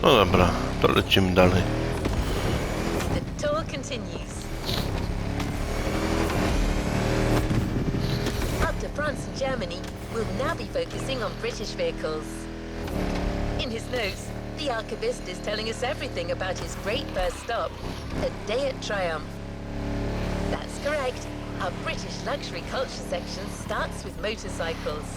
No dobra, to lecimy dalej. The tour continues. After France and Germany, we'll now be focusing on British vehicles. In his notes, the archivist is telling us everything about his great first stop, a day at Triumph. That's correct. Our British luxury culture section starts with motorcycles.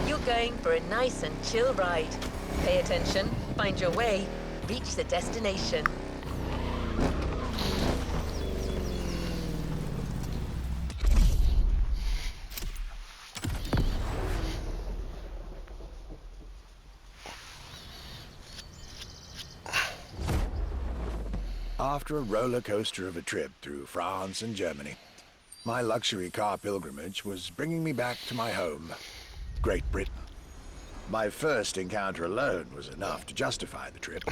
You're going for a nice and chill ride. Pay attention, find your way, reach the destination. After a roller coaster of a trip through France and Germany, my luxury car pilgrimage was bringing me back to my home, Great Britain. My first encounter alone was enough to justify the trip,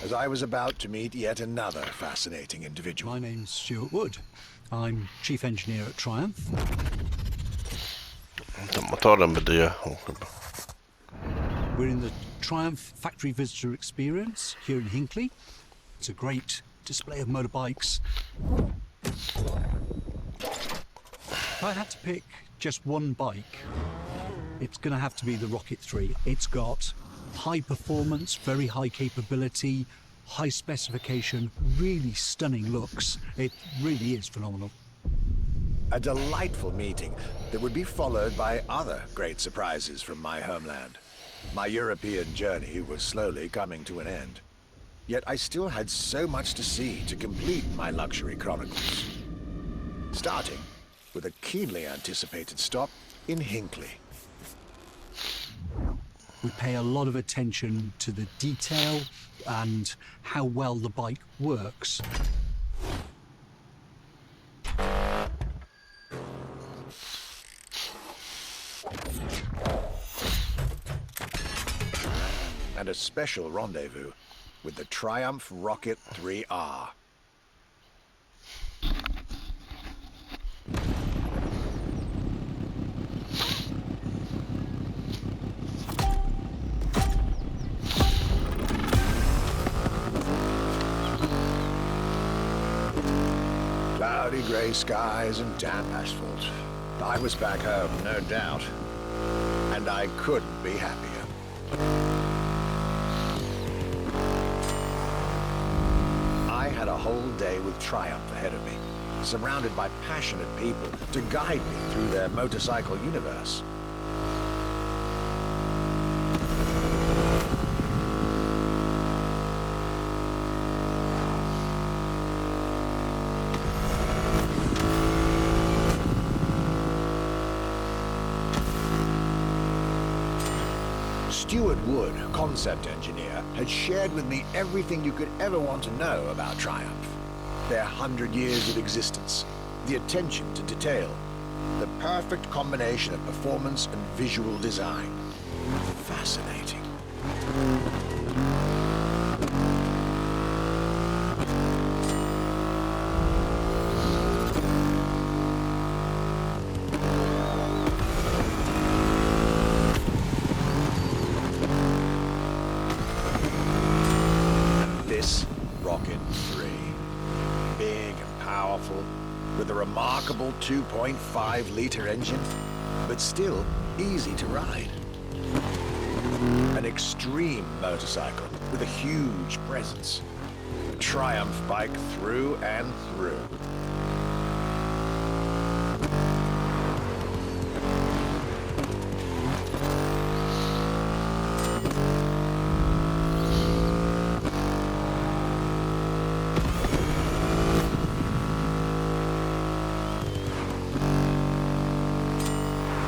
as I was about to meet yet another fascinating individual. My name's Stuart Wood. I'm Chief Engineer at Triumph. Tym motorem będę jechał chyba. We're in the Triumph Factory Visitor Experience here in Hinckley. It's a great display of motorbikes. If I had to pick just one bike, it's going to have to be the Rocket 3. It's got high performance, very high capability, high specification, really stunning looks. It really is phenomenal. A delightful meeting that would be followed by other great surprises from my homeland. My European journey was slowly coming to an end. Yet I still had so much to see to complete my luxury chronicles. Starting with a keenly anticipated stop in Hinckley. We pay a lot of attention to the detail and how well the bike works. And a special rendezvous with the Triumph Rocket 3R. Cloudy grey skies and damp asphalt. I was back home, no doubt. And I couldn't be happier. I had a whole day with Triumph ahead of me, surrounded by passionate people to guide me through their motorcycle universe. Stuart Wood, concept engineer, had shared with me everything you could ever want to know about Triumph. Their 100 years of existence, the attention to detail, the perfect combination of performance and visual design. Fascinating. Rocket 3. Big and powerful, with a remarkable 2.5-liter engine, but still easy to ride. An extreme motorcycle with a huge presence. A Triumph bike through and through.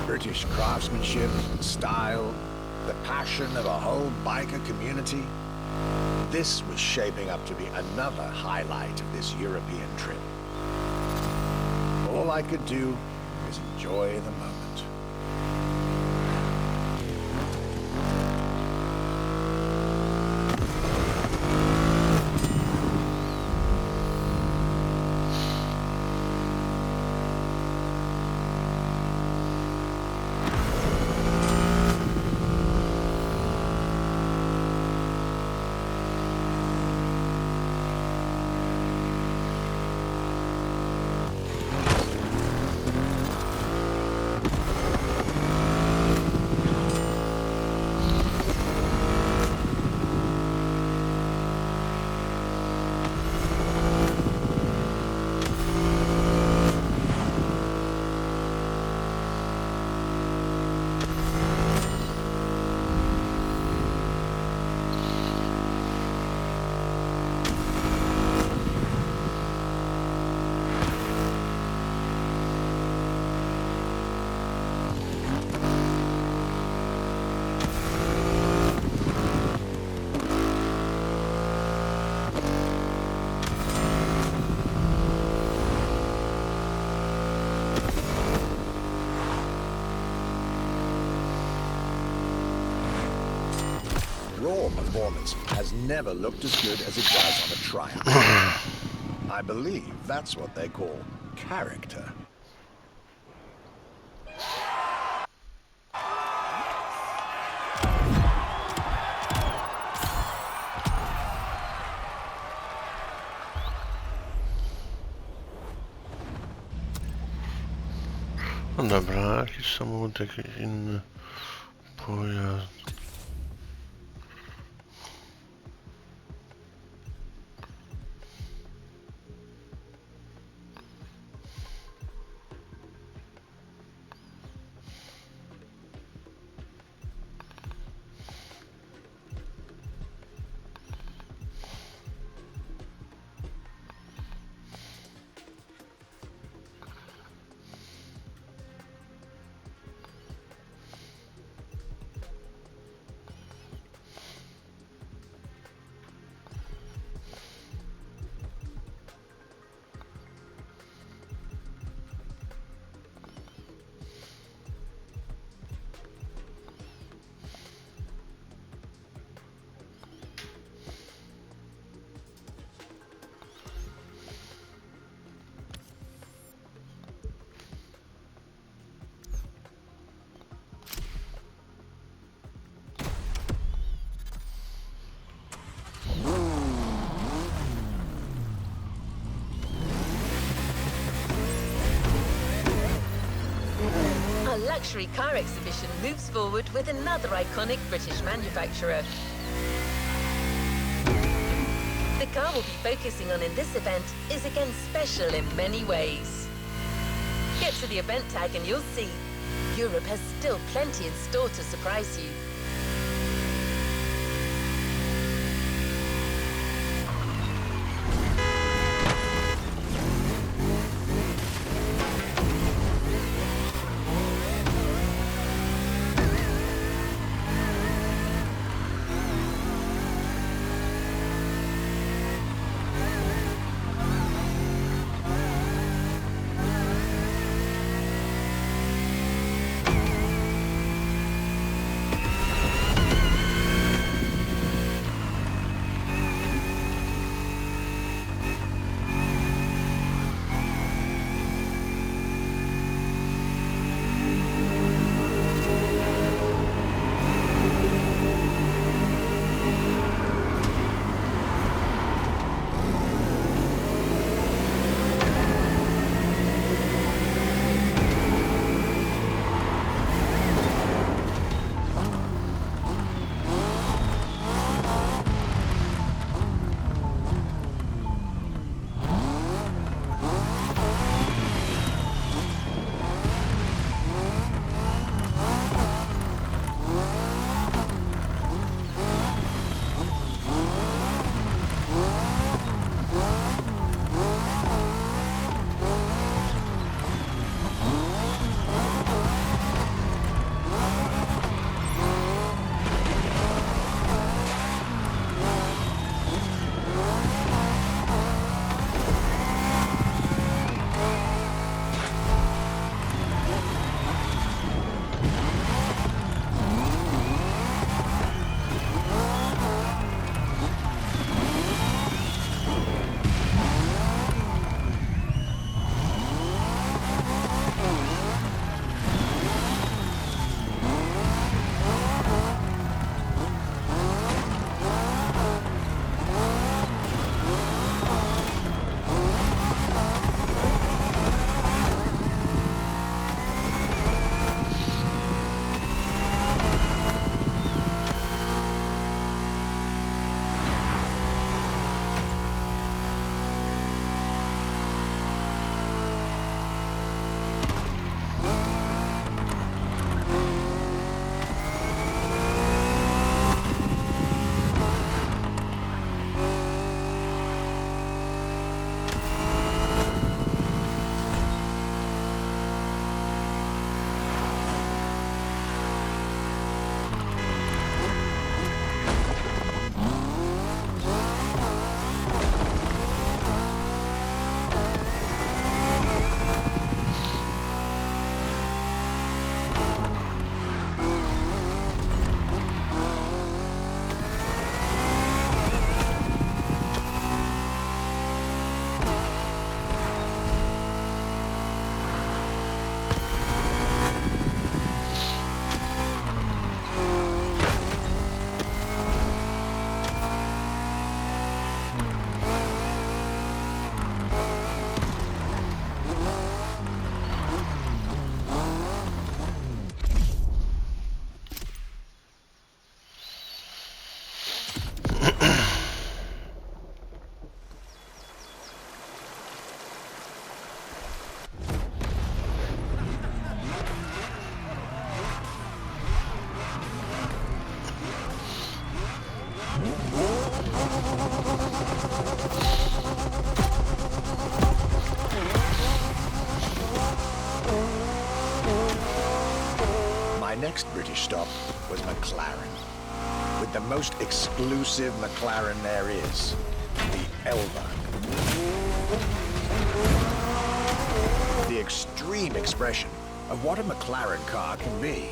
British craftsmanship, style, the passion of a whole biker community. This was shaping up to be another highlight of this European trip. All I could do was enjoy the moment. Raw performance has never looked as good as it does on a Triumph. I believe that's what they call character. No dobra, jakiś samochód, jakiś inny pojazd. Our luxury car exhibition moves forward with another iconic British manufacturer. The car we'll be focusing on in this event is again special in many ways. Get to the event tag and you'll see Europe has still plenty in store to surprise you. My next British stop was McLaren, with the most exclusive McLaren there is, the Elva. The extreme expression of what a McLaren car can be.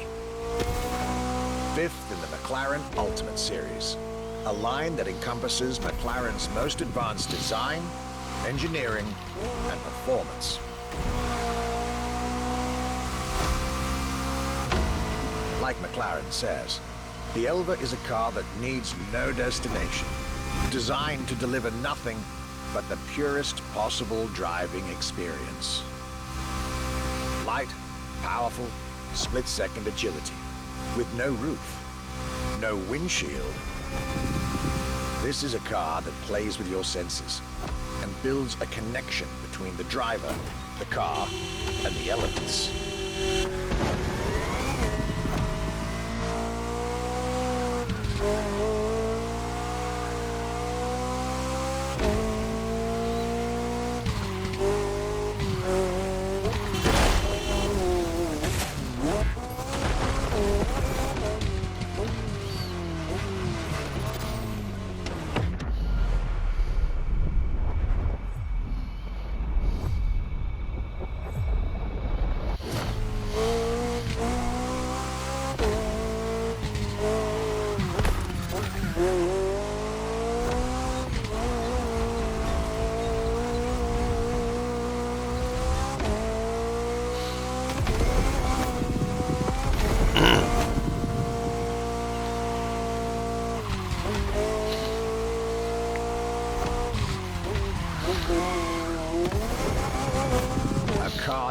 Fifth in the McLaren Ultimate Series, a line that encompasses McLaren's most advanced design, engineering, and performance. Like McLaren says, the Elva is a car that needs no destination, designed to deliver nothing but the purest possible driving experience. Light, powerful, split-second agility, with no roof, no windshield. This is a car that plays with your senses and builds a connection between the driver, the car, and the elements.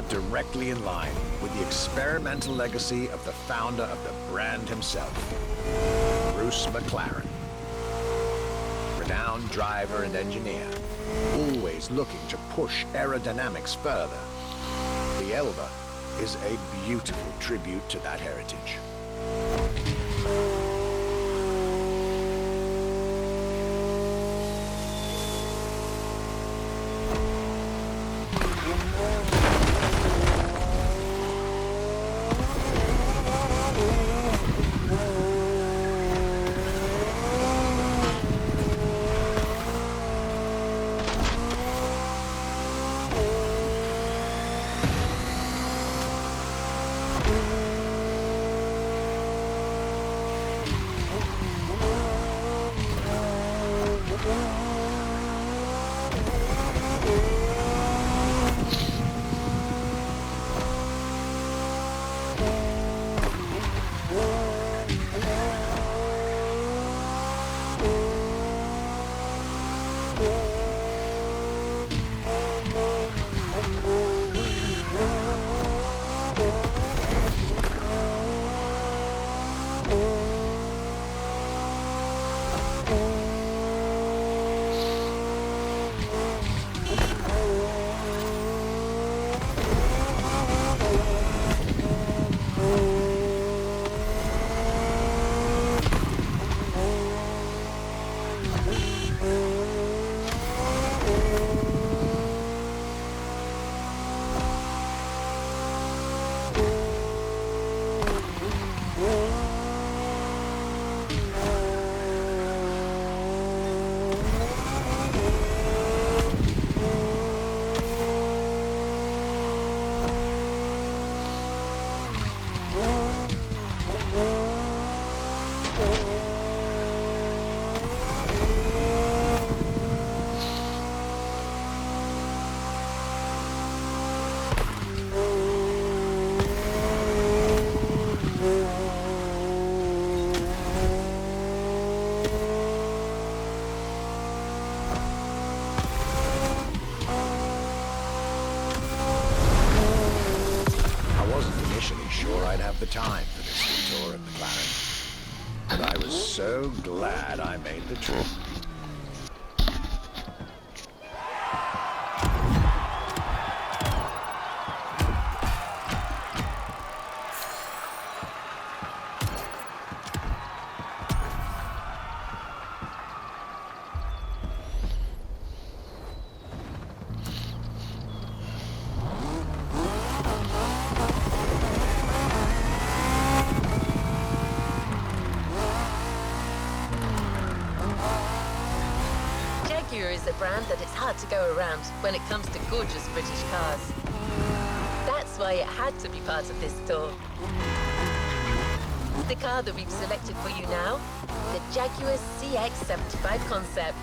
Directly in line with the experimental legacy of the founder of the brand himself, Bruce McLaren. Renowned driver and engineer, always looking to push aerodynamics further, the Elva is a beautiful tribute to that heritage. The time for this tour of McLaren, but I was so glad I made the trip. Jaguar is a brand that it's hard to go around when it comes to gorgeous British cars. That's why it had to be part of this tour. The car that we've selected for you now, the Jaguar CX-75 concept.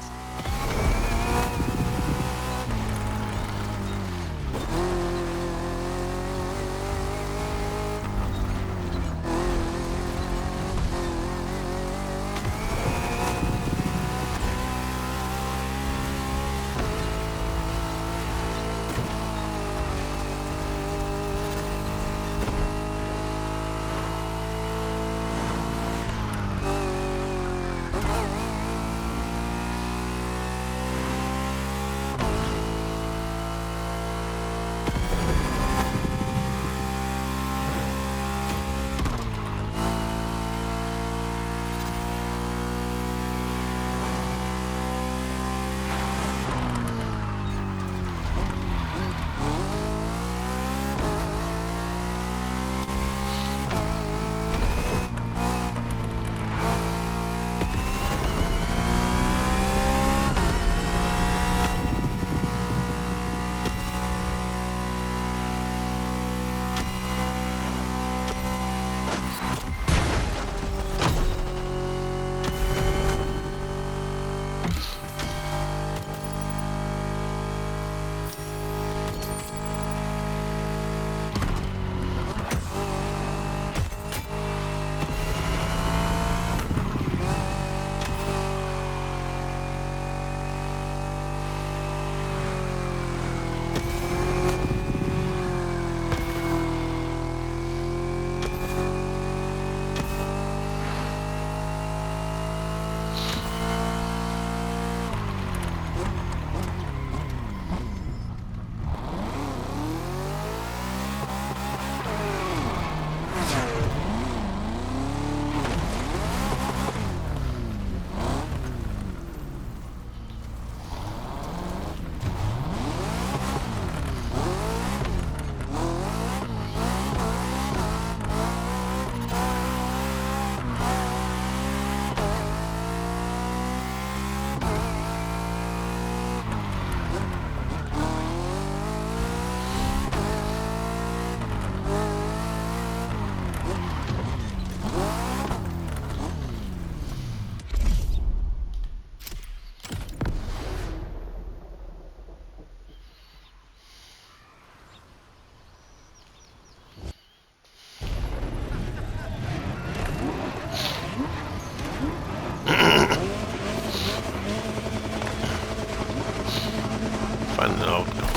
Find an outcome.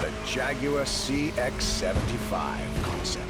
The Jaguar CX-75 concept.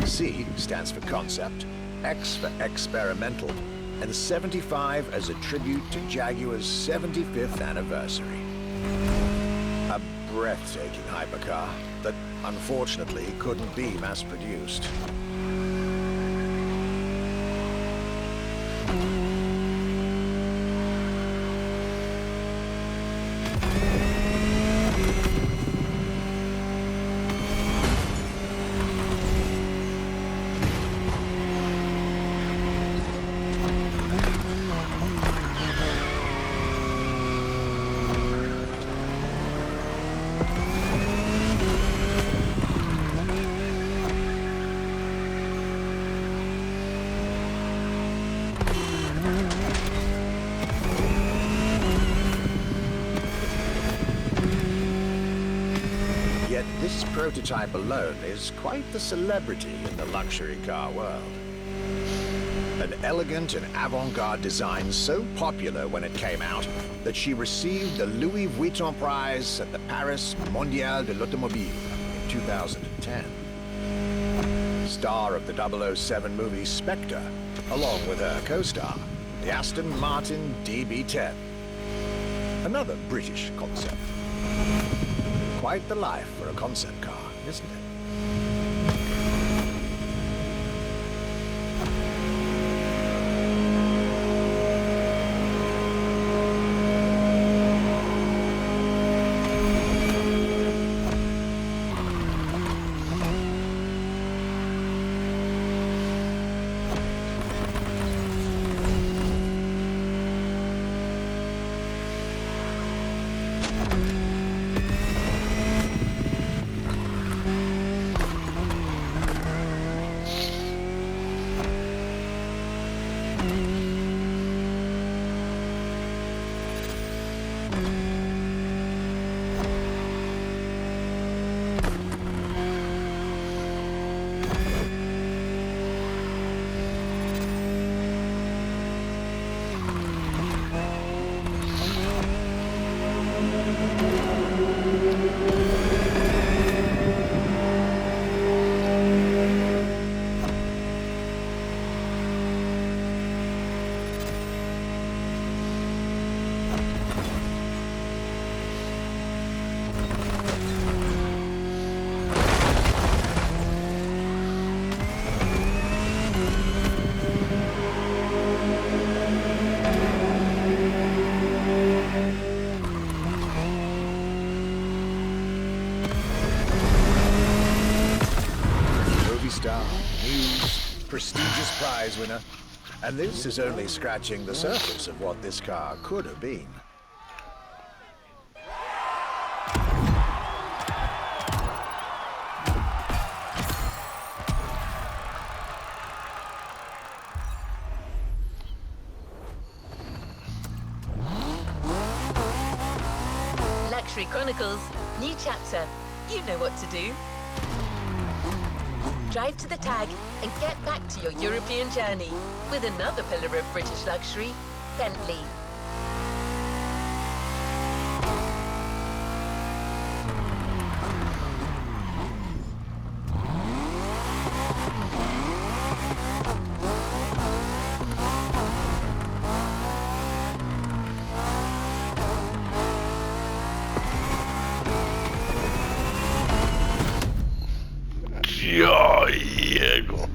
C stands for concept, X for experimental, and 75 as a tribute to Jaguar's 75th anniversary. A breathtaking hypercar that unfortunately couldn't be mass-produced. Yet this prototype alone is quite the celebrity in the luxury car world. An elegant and avant-garde design so popular when it came out that she received the Louis Vuitton Prize at the Paris Mondial de l'Automobile in 2010. Star of the 007 movie Spectre, along with her co-star, the Aston Martin DB10. Another British concept. Quite the life for a concept car, isn't it? Star, news, prestigious prize winner. And this is only scratching the surface of what this car could have been. Luxury Chronicles, new chapter. You know what to do. Drive to the tag and get back to your European journey with another pillar of British luxury, Bentley. Jego.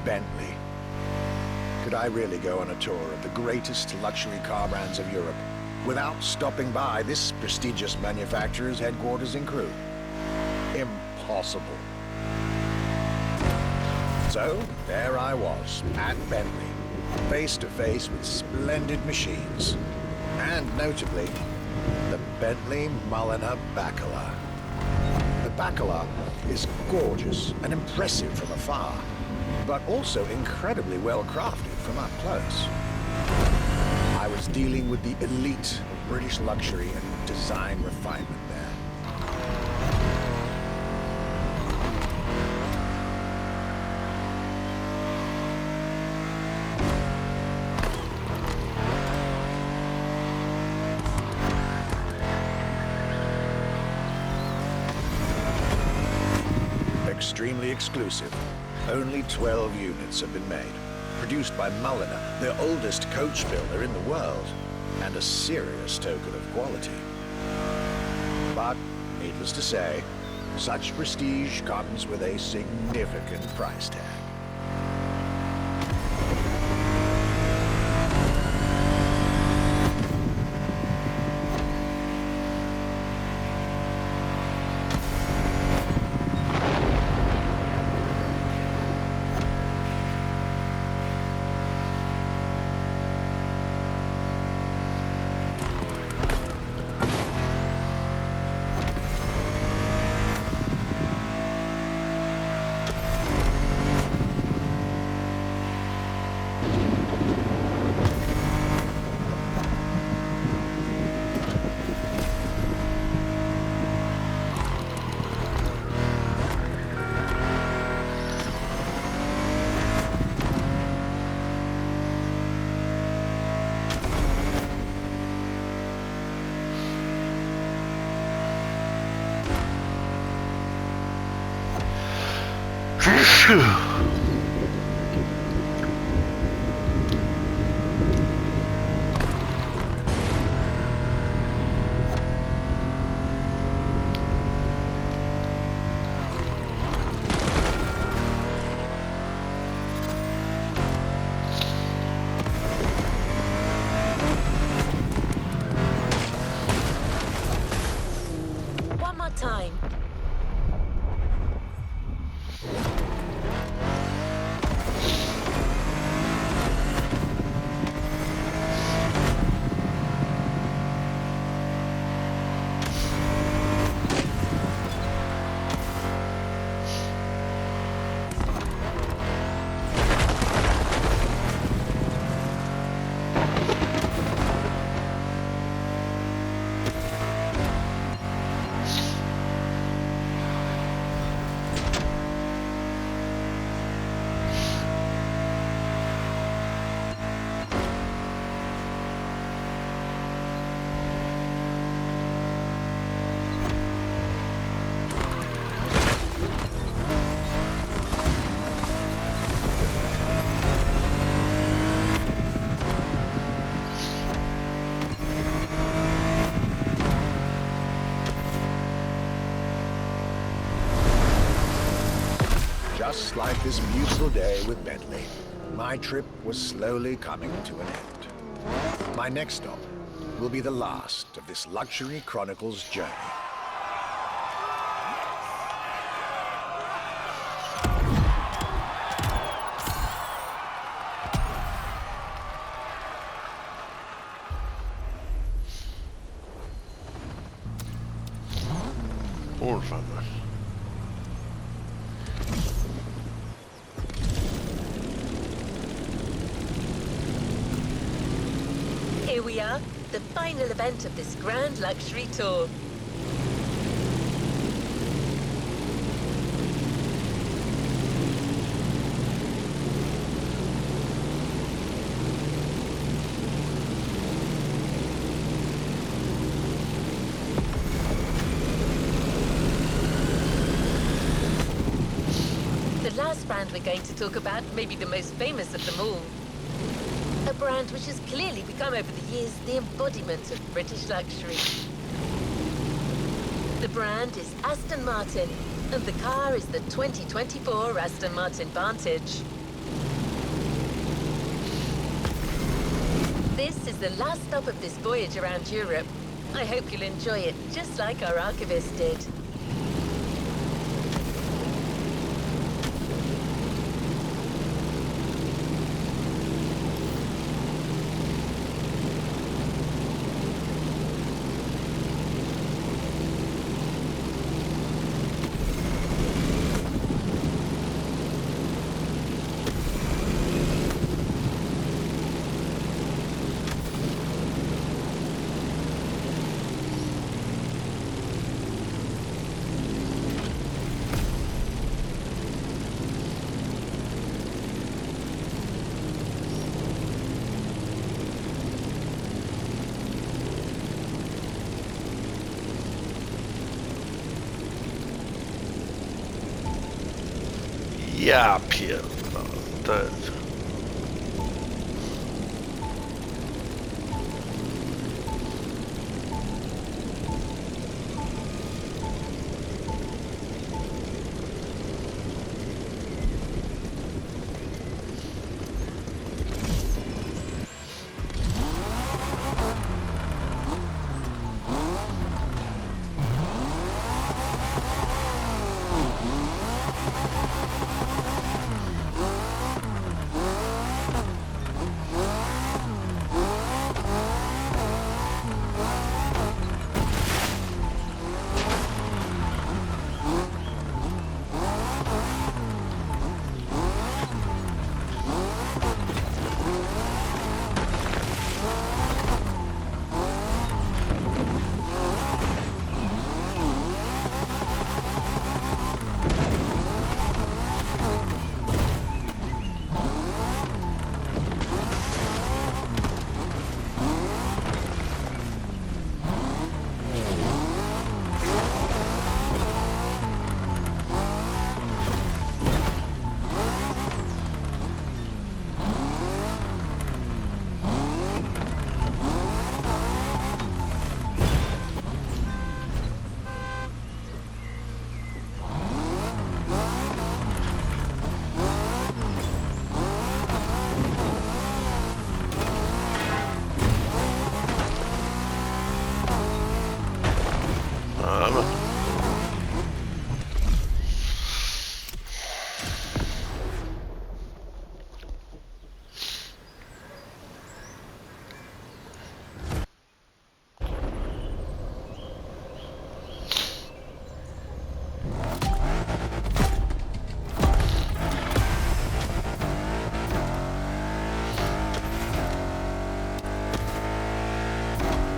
Bentley. Could I really go on a tour of the greatest luxury car brands of Europe without stopping by this prestigious manufacturer's headquarters in Crewe? Impossible. So, there I was, at Bentley, face to face with splendid machines. And notably, the Bentley Mulliner Bacala. The Bacala is gorgeous and impressive from afar, but also incredibly well crafted from up close. I was dealing with the elite of British luxury and design refinement there. Extremely exclusive. Only 12 units have been made, produced by Mulliner, the oldest coach builder in the world, and a serious token of quality. But, needless to say, such prestige comes with a significant price tag. One more time. Just like this beautiful day with Bentley, my trip was slowly coming to an end. My next stop will be the last of this Luxury Chronicles journey. Orphan. Here we are, the final event of this grand luxury tour. last brand we're going to talk about may be the most famous of them all. A brand which has clearly become over the years the embodiment of British luxury. The brand is Aston Martin, and the car is the 2024 Aston Martin Vantage. This is the last stop of this voyage around Europe. I hope you'll enjoy it, just like our archivist did. Ja pierdolę.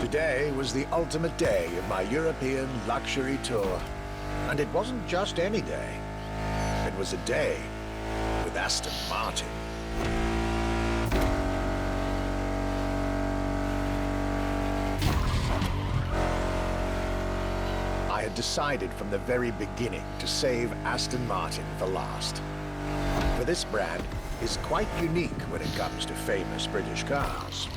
Today was the ultimate day of my European luxury tour. And it wasn't just any day. It was a day with Aston Martin. I had decided from the very beginning to save Aston Martin for last. For this brand is quite unique when it comes to famous British cars.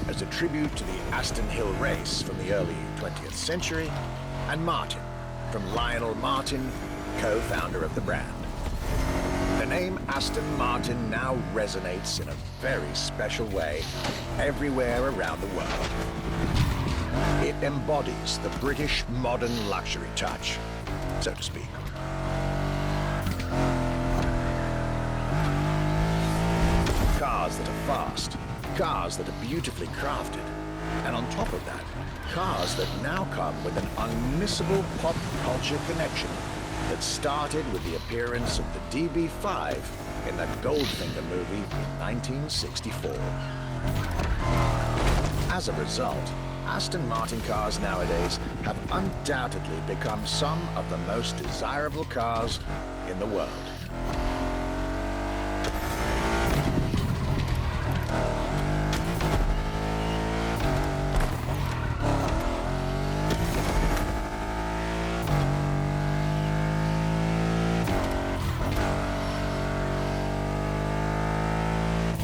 As a tribute to the Aston Hill race from the early 20th century, and Martin, from Lionel Martin, co-founder of the brand. The name Aston Martin now resonates in a very special way everywhere around the world. It embodies the British modern luxury touch, so to speak. Cars that are fast, cars that are beautifully crafted, and on top of that, cars that now come with an unmissable pop culture connection that started with the appearance of the DB5 in the Goldfinger movie in 1964. As a result, Aston Martin cars nowadays have undoubtedly become some of the most desirable cars in the world.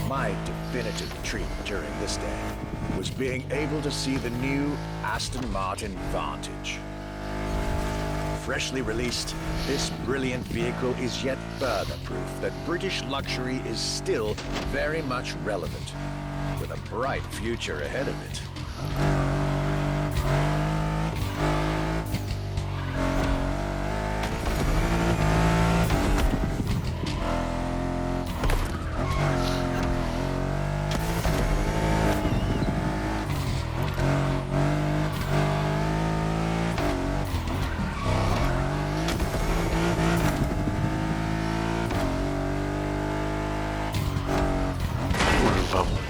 My definitive treat during this day was being able to see the new Aston Martin Vantage. Freshly released, this brilliant vehicle is yet further proof that British luxury is still very much relevant, with a bright future ahead of it. Lovely.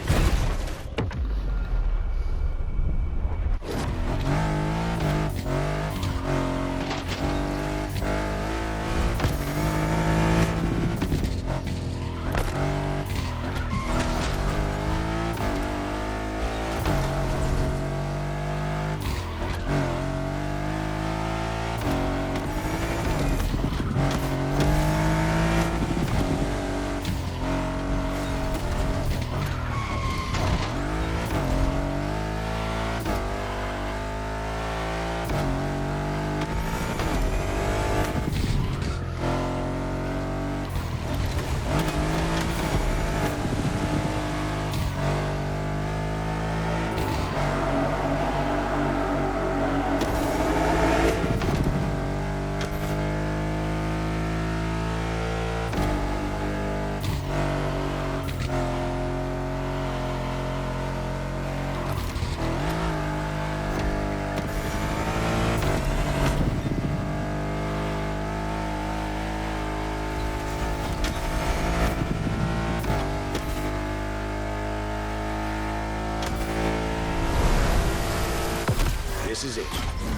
This is it,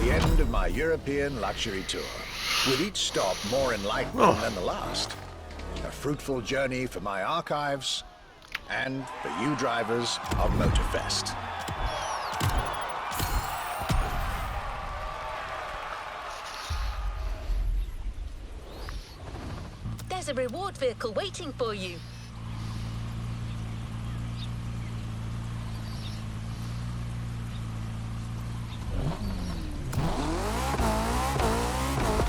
the end of my European luxury tour, with each stop more enlightening than the last. A fruitful journey for my archives, and for you drivers of Motorfest. There's a reward vehicle waiting for you.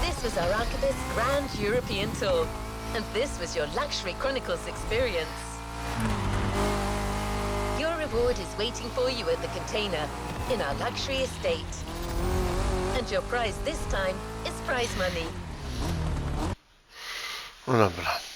This was our Archibald's Grand European Tour, and this was your Luxury Chronicles experience. Your reward is waiting for you at the container in our luxury estate. And your prize this time is prize money. Dobra.